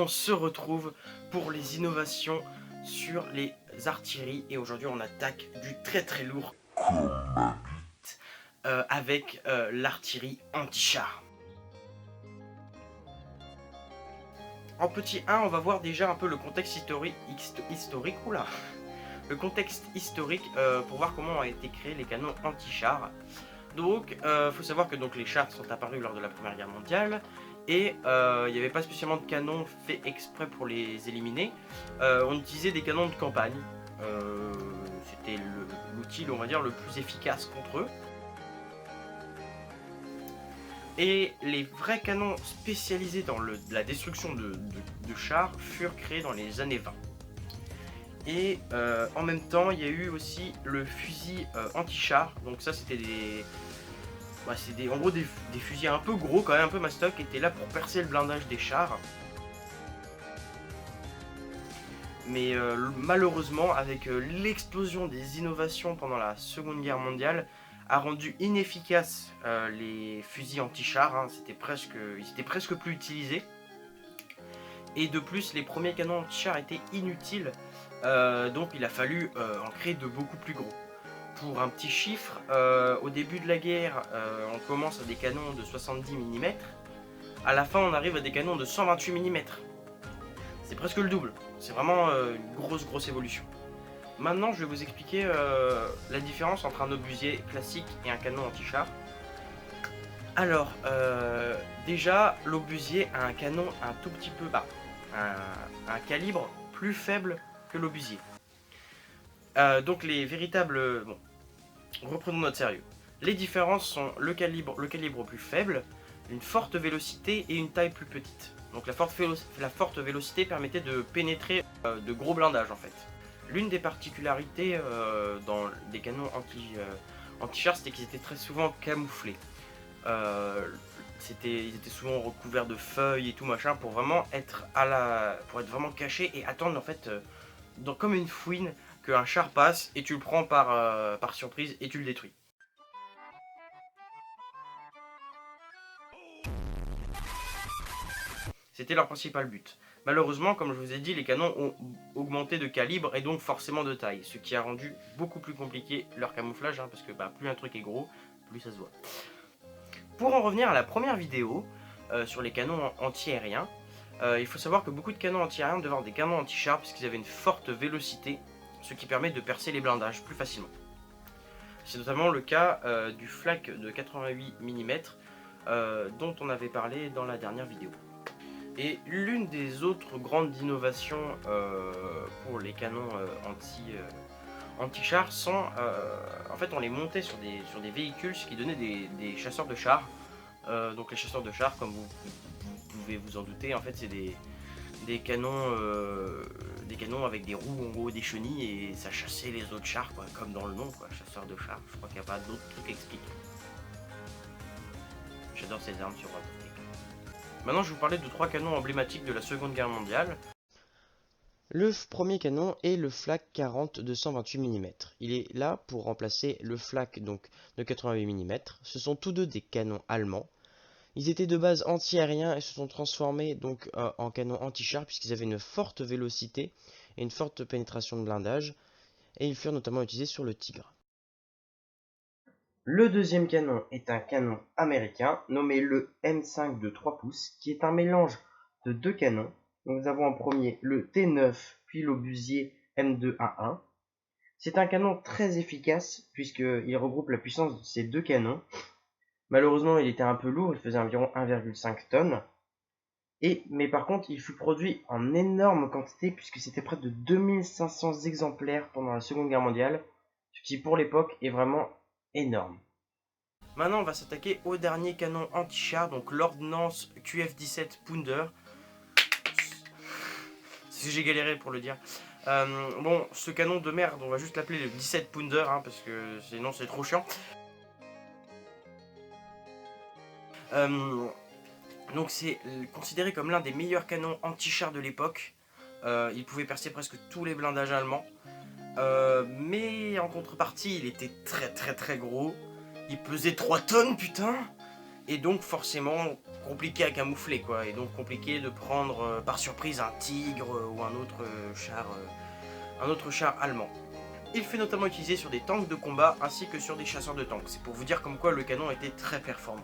on se retrouve pour les innovations sur les artilleries. Et aujourd'hui, on attaque du très lourd avec l'artillerie anti-char. En petit 1, on va voir déjà un peu le contexte historique oula. Le contexte historique pour voir comment ont été créés les canons anti-chars. Donc, faut savoir que donc, les chars sont apparus lors de la Première Guerre mondiale et il n'y avait pas spécialement de canons faits exprès pour les éliminer. On utilisait des canons de campagne. C'était l'outil, on va dire, le plus efficace contre eux. Et les vrais canons spécialisés dans la destruction de chars furent créés dans les années 20. Et en même temps, il y a eu aussi le fusil anti-char. Donc ça, c'était en gros des fusils un peu gros, quand même un peu mastoc, qui étaient là pour percer le blindage des chars. Mais malheureusement, avec l'explosion des innovations pendant la Seconde Guerre mondiale, a rendu inefficaces les fusils anti-chars. Hein. Ils étaient presque plus utilisés. Et de plus, les premiers canons anti-chars étaient inutiles. Donc il a fallu en créer de beaucoup plus gros. Pour un petit chiffre, au début de la guerre, on commence à des canons de 70 mm. À la fin, on arrive à des canons de 128 mm. C'est presque le double. C'est vraiment une grosse évolution. Maintenant, je vais vous expliquer la différence entre un obusier classique et un canon anti-char. Alors, déjà, l'obusier a un canon un tout petit peu bas, un calibre plus faible que l'obusier. Donc les véritables... Bon, reprenons notre sérieux. Les différences sont le calibre plus faible, une forte vélocité et une taille plus petite. Donc la forte vélocité permettait de pénétrer de gros blindages en fait. L'une des particularités dans des canons anti-chars, c'était qu'ils étaient très souvent camouflés. Ils étaient souvent recouverts de feuilles et tout machin pour vraiment être vraiment cachés et attendre en fait comme une fouine qu'un char passe et tu le prends par surprise et tu le détruis. C'était leur principal but. Malheureusement, comme je vous ai dit, les canons ont augmenté de calibre et donc forcément de taille, ce qui a rendu beaucoup plus compliqué leur camouflage, hein, parce que plus un truc est gros, plus ça se voit. Pour en revenir à la première vidéo sur les canons anti-aériens, il faut savoir que beaucoup de canons anti-aériens devaient avoir des canons anti-chars puisqu'ils avaient une forte vélocité, ce qui permet de percer les blindages plus facilement. C'est notamment le cas du flak de 88 mm dont on avait parlé dans la dernière vidéo. Et l'une des autres grandes innovations pour les canons anti-chars sont... en fait, on les montait sur des véhicules, ce qui donnait des chasseurs de chars. Donc les chasseurs de chars, comme vous pouvez vous en douter, en fait, c'est des canons avec des roues en gros, des chenilles, et ça chassait les autres chars, quoi, comme dans le nom, quoi, chasseur de chars. Je crois qu'il n'y a pas d'autres trucs à expliquer. J'adore ces armes sur Robotech. Maintenant, je vais vous parler de 3 canons emblématiques de la Seconde Guerre mondiale. Le premier canon est le flak 40 de 128 mm. Il est là pour remplacer le flak donc, de 88 mm. Ce sont tous deux des canons allemands. Ils étaient de base anti-aériens et se sont transformés donc en canons anti-chars puisqu'ils avaient une forte vélocité et une forte pénétration de blindage. Et ils furent notamment utilisés sur le Tigre. Le deuxième canon est un canon américain nommé le M5 de 3 pouces qui est un mélange de deux canons. Donc nous avons en premier le T9 puis l'obusier M2A1. C'est un canon très efficace puisqu'il regroupe la puissance de ces deux canons. Malheureusement il était un peu lourd, il faisait environ 1,5 tonnes. Mais par contre il fut produit en énorme quantité puisque c'était près de 2500 exemplaires pendant la Seconde Guerre mondiale, ce qui pour l'époque est vraiment énorme. Maintenant, on va s'attaquer au dernier canon anti-char, donc l'ordnance QF-17 Pounder. Si j'ai galéré pour le dire. Bon, ce canon de merde, on va juste l'appeler le 17 Pounder, hein, parce que sinon c'est trop chiant. Donc c'est considéré comme l'un des meilleurs canons anti-char de l'époque. Il pouvait percer presque tous les blindages allemands. Mais en contrepartie, il était très gros. Il pesait 3 tonnes, putain. et donc forcément compliqué à camoufler quoi, et donc compliqué de prendre par surprise un tigre ou un autre char allemand. Il fait notamment utiliser sur des tanks de combat ainsi que sur des chasseurs de tanks. C'est pour vous dire comme quoi le canon était très performant.